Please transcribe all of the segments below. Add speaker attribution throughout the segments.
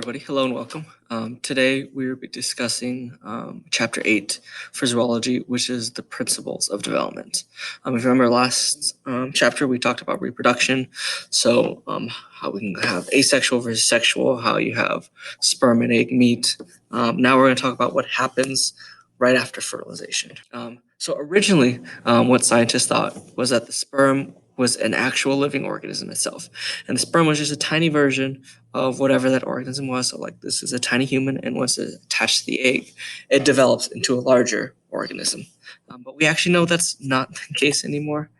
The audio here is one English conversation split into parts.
Speaker 1: everybody. Hello and welcome. Today we will be discussing Chapter 8 for zoology, which is the principles of development. If you remember last chapter, we talked about reproduction. So how we can have asexual versus sexual, how you have sperm and egg meet. Now we're going to talk about what happens right after fertilization. So originally, what scientists thought was that the sperm was an actual living organism itself. And the sperm was just a tiny version of whatever that organism was. So like this is a tiny human, and once it's attached to the egg, it develops into a larger organism. But we actually know that's not the case anymore.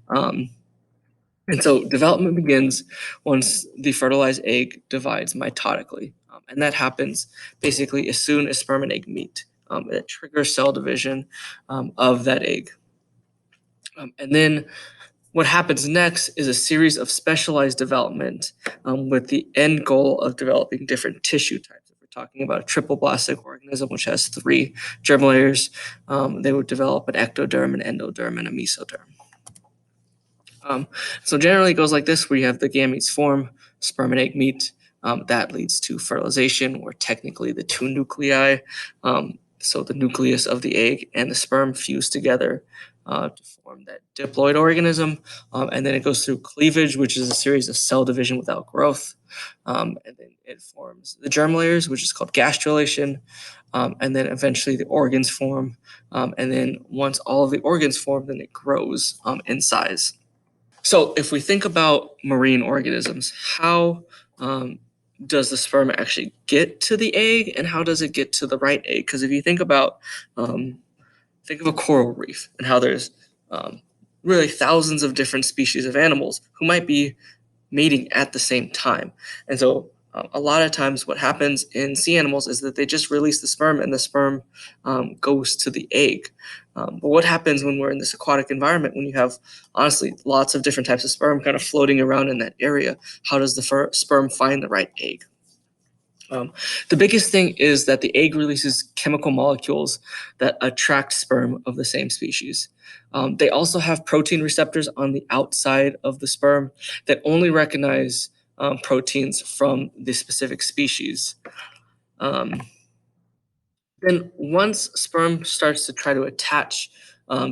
Speaker 1: And so development begins once the fertilized egg divides mitotically. And that happens basically as soon as sperm and egg meet. It triggers cell division of that egg. And then what happens next is a series of specialized development with the end goal of developing different tissue types. If we're talking about a triploblastic organism, which has 3 germ layers, they would develop an ectoderm, an endoderm, and a mesoderm. So generally it goes like this, where you have the gametes form, sperm and egg meet. That leads to fertilization, where technically the 2 nuclei, so the nucleus of the egg and the sperm, fuse together to form that diploid organism. And then it goes through cleavage, which is a series of cell division without growth. And then it forms the germ layers, which is called gastrulation. And then eventually the organs form. And then once all of the organs form, then it grows in size. So if we think about marine organisms, how does the sperm actually get to the egg, and how does it get to the right egg? Because if you think about, think of a coral reef and how there's really thousands of different species of animals who might be mating at the same time. And so a lot of times what happens in sea animals is that they just release the sperm, and the sperm goes to the egg. But what happens when we're in this aquatic environment, when you have, honestly, lots of different types of sperm kind of floating around in that area? How does the sperm find the right egg? The biggest thing is that the egg releases chemical molecules that attract sperm of the same species. They also have protein receptors on the outside of the sperm that only recognize proteins from the specific species. Then once sperm starts to try to attach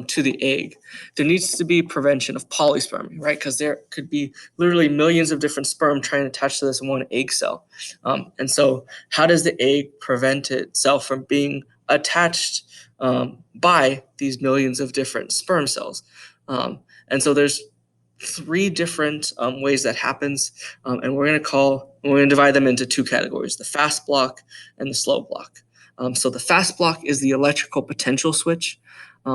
Speaker 1: to the egg, there needs to be prevention of polyspermy, right? Because there could be literally millions of different sperm trying to attach to this one egg cell. And so how does the egg prevent itself from being attached by these millions of different sperm cells? And so there's 3 different ways that happens, and we're going to divide them into 2 categories: the fast block and the slow block. So the fast block is the electrical potential switch.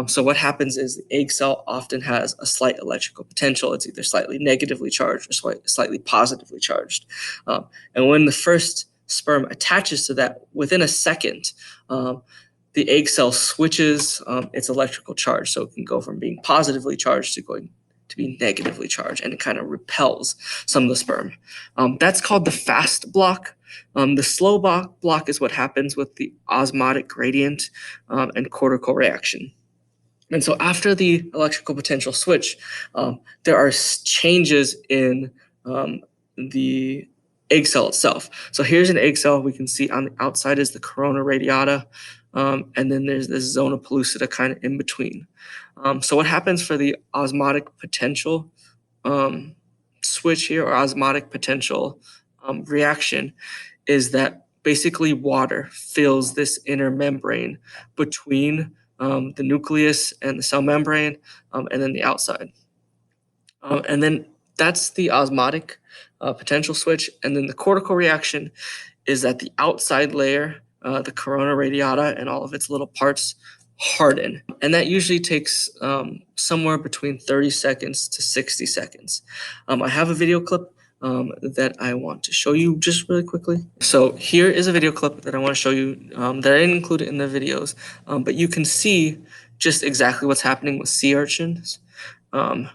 Speaker 1: So what happens is the egg cell often has a slight electrical potential. It's either slightly negatively charged or slightly positively charged. And when the first sperm attaches to that, within a second, the egg cell switches its electrical charge. So it can go from being positively charged to going to be negatively charged, and it kind of repels some of the sperm. That's called the fast block. The slow block is what happens with the osmotic gradient and cortical reaction. And so after the electrical potential switch, there are changes in the egg cell itself. So here's an egg cell. We can see on the outside is the corona radiata, and then there's this zona pellucida kind of in between. So what happens for the osmotic potential switch here, or osmotic potential reaction, is that basically water fills this inner membrane between the nucleus and the cell membrane, and then the outside. And then that's the osmotic potential switch. And then the cortical reaction is that the outside layer, the corona radiata and all of its little parts, harden. And that usually takes somewhere between 30 seconds to 60 seconds. I have a video clip that I want to show you just really quickly. So here is a video clip that I want to show you that I didn't include in the videos, but you can see just exactly what's happening with sea urchins. And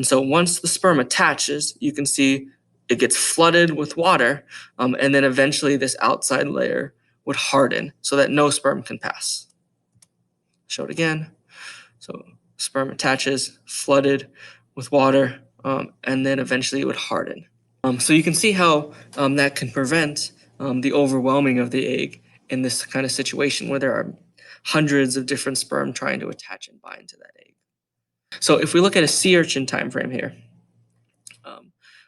Speaker 1: so once the sperm attaches, you can see it gets flooded with water, and then eventually this outside layer would harden so that no sperm can pass. Show it again. So sperm attaches, flooded with water, and then eventually it would harden. So you can see how that can prevent the overwhelming of the egg in this kind of situation where there are hundreds of different sperm trying to attach and bind to that egg. So if we look at a sea urchin time frame here,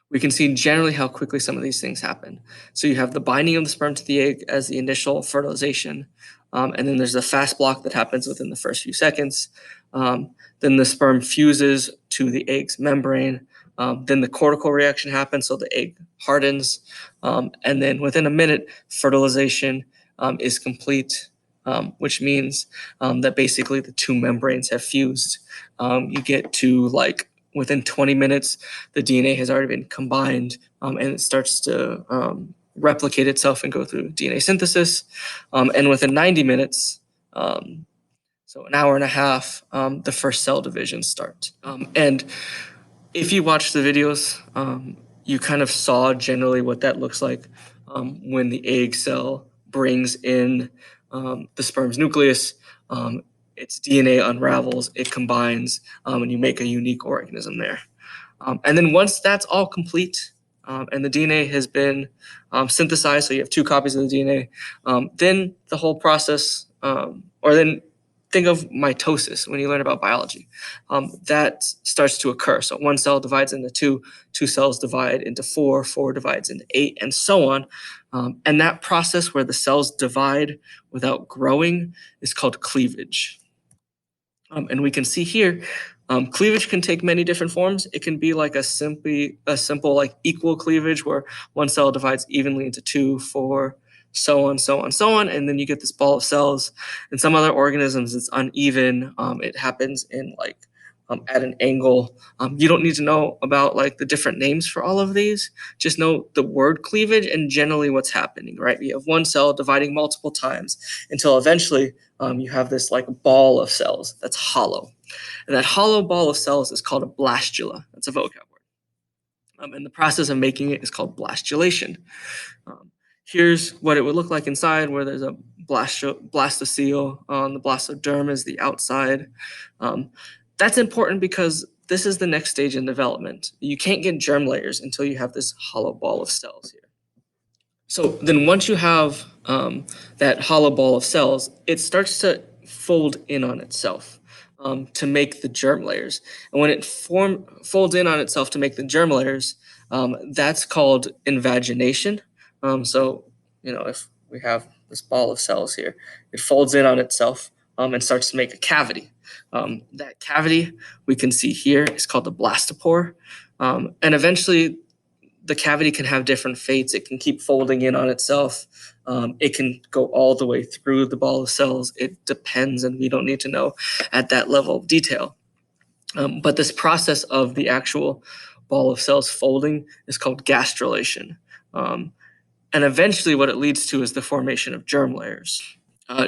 Speaker 1: we can see generally how quickly some of these things happen. So you have the binding of the sperm to the egg as the initial fertilization, and then there's the fast block that happens within the first few seconds. Then the sperm fuses to the egg's membrane. Then the cortical reaction happens, so the egg hardens. And then within a minute, fertilization is complete, which means that basically the two membranes have fused. You get to like within 20 minutes, the DNA has already been combined and it starts to replicate itself and go through DNA synthesis. And within 90 minutes, so an hour and a half, the first cell divisions start. And if you watch the videos, you kind of saw generally what that looks like when the egg cell brings in the sperm's nucleus. Its DNA unravels, it combines, and you make a unique organism there. And then once that's all complete, and the DNA has been synthesized, so you have two copies of the DNA, then the whole process, or then think of mitosis when you learn about biology. That starts to occur. So one cell divides into two, two cells divide into four, four divides into eight, and so on. And that process where the cells divide without growing is called cleavage. And we can see here, cleavage can take many different forms. It can be like a simple like equal cleavage where one cell divides evenly into two, four, so on, so on, so on, and then you get this ball of cells. In some other organisms, it's uneven. It happens in like at an angle. You don't need to know about like the different names for all of these. Just know the word cleavage and generally what's happening, right? You have one cell dividing multiple times until eventually you have this like ball of cells that's hollow. And that hollow ball of cells is called a blastula. That's a vocab word. And the process of making it is called blastulation. Here's what it would look like inside, where there's a blastocele on the blastoderm is the outside. That's important because this is the next stage in development. You can't get germ layers until you have this hollow ball of cells here. So then once you have that hollow ball of cells, it starts to fold in on itself to make the germ layers. And when it folds in on itself to make the germ layers, that's called invagination. So, if we have this ball of cells here, it folds in on itself and starts to make a cavity. That cavity we can see here is called the blastopore. And eventually the cavity can have different fates. It can keep folding in on itself. It can go all the way through the ball of cells. It depends, and we don't need to know at that level of detail. But this process of the actual ball of cells folding is called gastrulation. And eventually what it leads to is the formation of germ layers.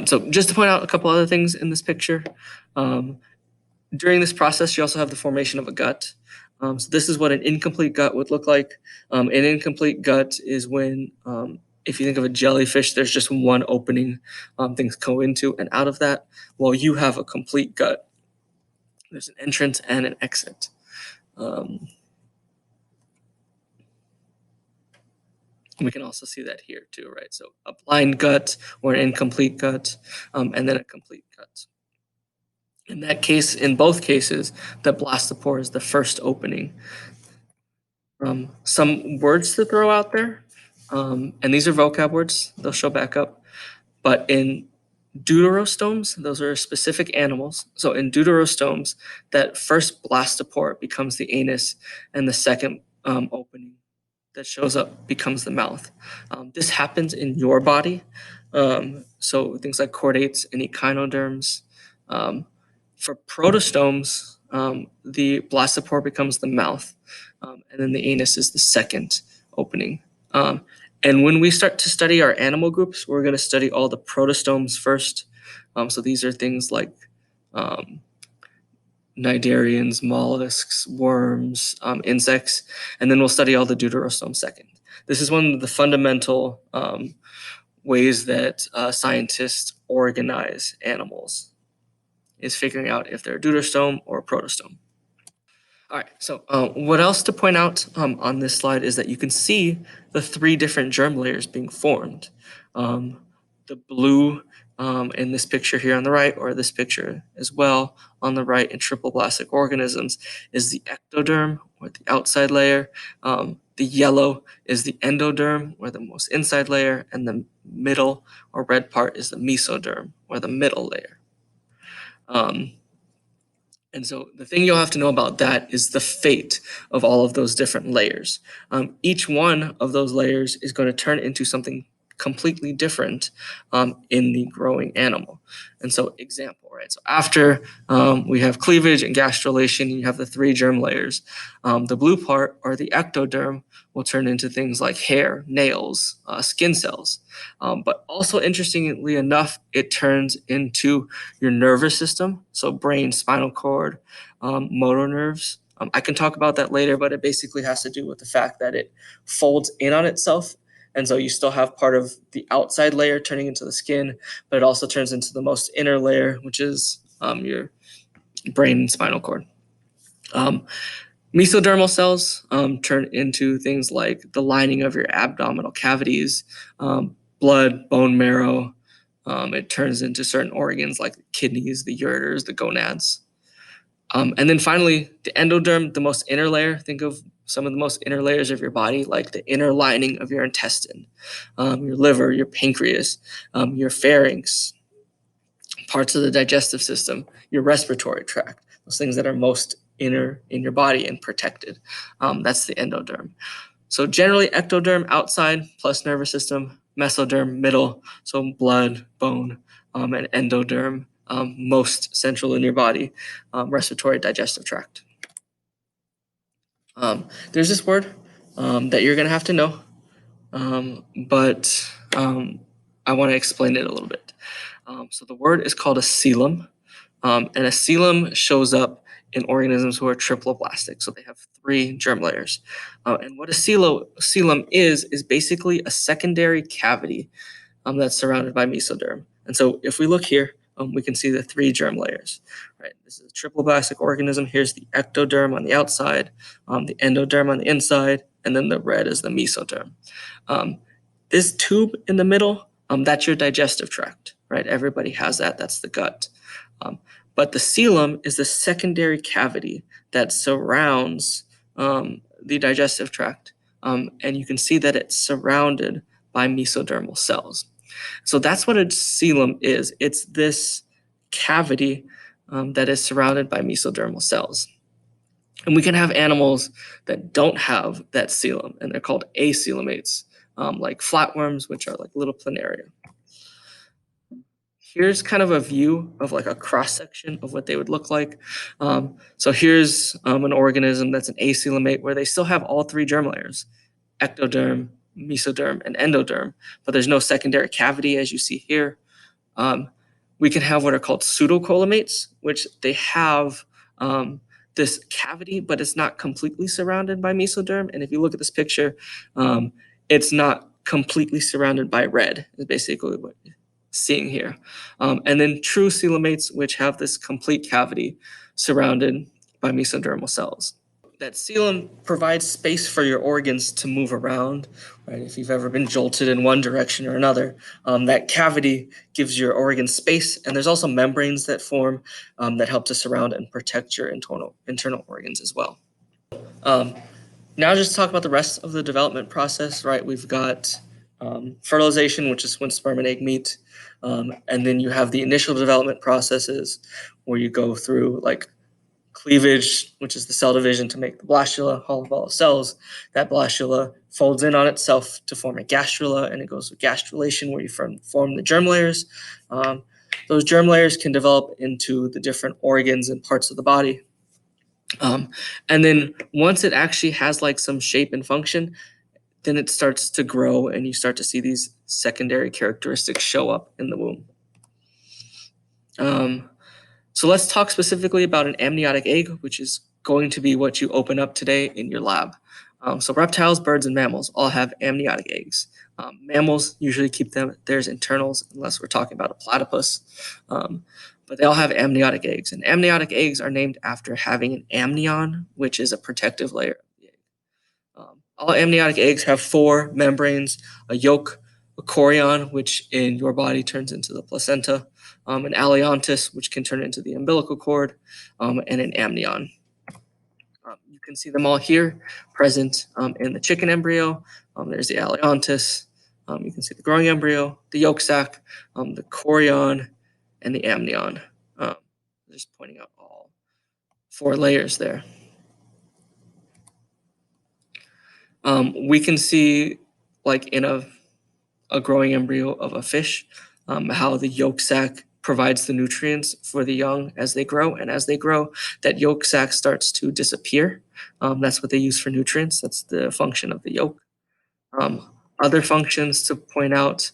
Speaker 1: So just to point out a couple other things in this picture, during this process, you also have the formation of a gut. So this is what an incomplete gut would look like. An incomplete gut is when, if you think of a jellyfish, there's just one opening things go into and out of that. Well, you have a complete gut. There's an entrance and an exit. We can also see that here too, right? So a blind gut or an incomplete gut, and then a complete gut. In that case, in both cases, the blastopore is the first opening. Some words to throw out there, and these are vocab words, they'll show back up. But in deuterostomes, those are specific animals. So in deuterostomes, that first blastopore becomes the anus, and the second opening that shows up becomes the mouth. This happens in your body. So things like chordates and echinoderms. For protostomes, the blastopore becomes the mouth, and then the anus is the second opening. And when we start to study our animal groups, we're going to study all the protostomes first. So these are things like cnidarians, mollusks, worms, insects, and then we'll study all the deuterostomes second. This is one of the fundamental ways that scientists organize animals, is figuring out if they're a deuterostome or a protostome. All right, so what else to point out on this slide is that you can see the three different germ layers being formed. Um, the blue in this picture here on the right, or this picture as well on the right in triploblastic organisms, is the ectoderm, or the outside layer. The yellow is the endoderm, or the most inside layer, and the middle or red part is the mesoderm, or the middle layer. And so the thing you'll have to know about that is the fate of all of those different layers. Each one of those layers is going to turn into something completely different in the growing animal. And so example, right? So after we have cleavage and gastrulation, you have the three germ layers. The blue part, or the ectoderm, will turn into things like hair, nails, skin cells. But also interestingly enough, it turns into your nervous system, so brain, spinal cord, motor nerves. I can talk about that later, but it basically has to do with the fact that it folds in on itself. And so you still have part of the outside layer turning into the skin, but it also turns into the most inner layer, which is your brain and spinal cord. Mesodermal cells turn into things like the lining of your abdominal cavities, blood, bone marrow. It turns into certain organs like the kidneys, the ureters, the gonads. And then finally, the endoderm, the most inner layer. Think of some of the most inner layers of your body, like the inner lining of your intestine, your liver, your pancreas, your pharynx, parts of the digestive system, your respiratory tract, those things that are most inner in your body and protected. That's the endoderm. So generally ectoderm outside plus nervous system, mesoderm middle, so blood, bone, and endoderm most central in your body, respiratory digestive tract. There's this word that you're going to have to know, but I want to explain it a little bit. So the word is called a coelom, and a coelom shows up in organisms who are triploblastic. So they have three germ layers. And what a coelom is basically a secondary cavity that's surrounded by mesoderm. And so if we look here, we can see the three germ layers. Right, this is a triploblastic organism. Here's the ectoderm on the outside, the endoderm on the inside, and then the red is the mesoderm. This tube in the middle, that's your digestive tract, right? Everybody has that. That's the gut. But the coelom is the secondary cavity that surrounds the digestive tract. And you can see that it's surrounded by mesodermal cells. So that's what a coelom is. It's this cavity that is surrounded by mesodermal cells. And we can have animals that don't have that coelom, and they're called acoelomates, like flatworms, which are like little planaria. Here's kind of a view of like a cross section of what they would look like. So here's an organism that's an acoelomate where they still have all three germ layers, ectoderm, mesoderm, and endoderm, but there's no secondary cavity as you see here. We can have what are called pseudocoelomates, which they have this cavity, but it's not completely surrounded by mesoderm. And if you look at this picture, it's not completely surrounded by red, is basically what you're seeing here. And then true coelomates, which have this complete cavity surrounded by mesodermal cells. That coelom provides space for your organs to move around, right? If you've ever been jolted in one direction or another, that cavity gives your organs space, and there's also membranes that form that help to surround and protect your internal organs as well. Now just talk about the rest of the development process, right? We've got fertilization, which is when sperm and egg meet, and then you have the initial development processes where you go through like cleavage, which is the cell division to make the blastula, hollow ball of cells. That blastula folds in on itself to form a gastrula, and it goes with gastrulation where you form the germ layers. Those germ layers can develop into the different organs and parts of the body. And then once it actually has like some shape and function, then it starts to grow and you start to see these secondary characteristics show up in the womb. So let's talk specifically about an amniotic egg, which is going to be what you open up today in your lab. So reptiles, birds, and mammals all have amniotic eggs. Mammals usually keep theirs internals unless we're talking about a platypus. but they all have amniotic eggs. And amniotic eggs are named after having an amnion, which is a protective layer of the egg. All amniotic eggs have four membranes: a yolk, a chorion, which in your body turns into the placenta, an aleontis, which can turn into the umbilical cord, and an amnion. You can see them all here present in the chicken embryo. There's the aleontis. You can see the growing embryo, the yolk sac, the chorion, and the amnion. Just pointing out all four layers there. We can see, like in a growing embryo of a fish, how the yolk sac provides the nutrients for the young as they grow. And as they grow, that yolk sac starts to disappear. That's what they use for nutrients. That's the function of the yolk. Other functions to point out,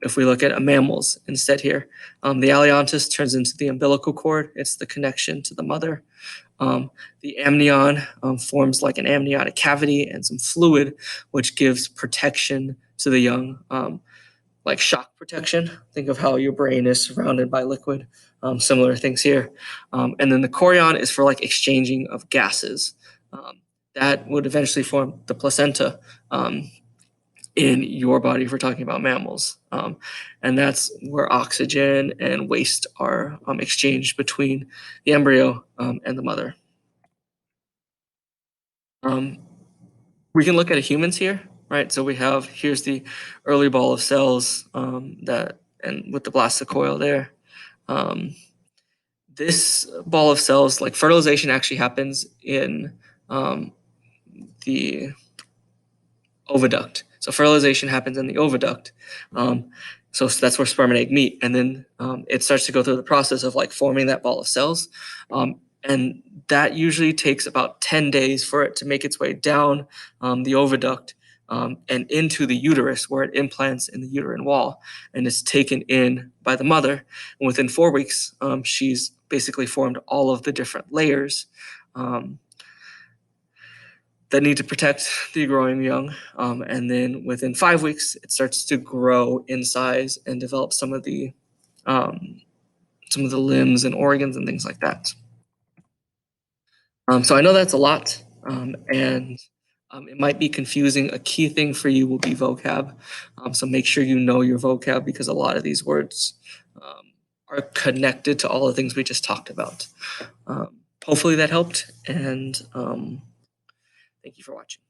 Speaker 1: if we look at mammals instead here, the aleontis turns into the umbilical cord. It's the connection to the mother. The amnion forms like an amniotic cavity and some fluid, which gives protection to the young, like shock protection. Think of how your brain is surrounded by liquid. Similar things here. And then the chorion is for like exchanging of gases. That would eventually form the placenta in your body if we're talking about mammals. And that's where oxygen and waste are exchanged between the embryo and the mother. We can look at humans here, right? So we have, here's the early ball of cells and with the blastocoil there. This ball of cells, like fertilization actually happens in the oviduct. So fertilization happens in the oviduct. So that's where sperm and egg meet. And then it starts to go through the process of like forming that ball of cells. And that usually takes about 10 days for it to make its way down the oviduct and into the uterus, where it implants in the uterine wall and is taken in by the mother. And within 4 weeks, she's basically formed all of the different layers that need to protect the growing young. And then within 5 weeks, it starts to grow in size and develop some of the limbs and organs and things like that. So I know that's a lot, and it might be confusing. A key thing for you will be vocab. So make sure you know your vocab, because a lot of these words are connected to all the things we just talked about. Hopefully that helped, and thank you for watching.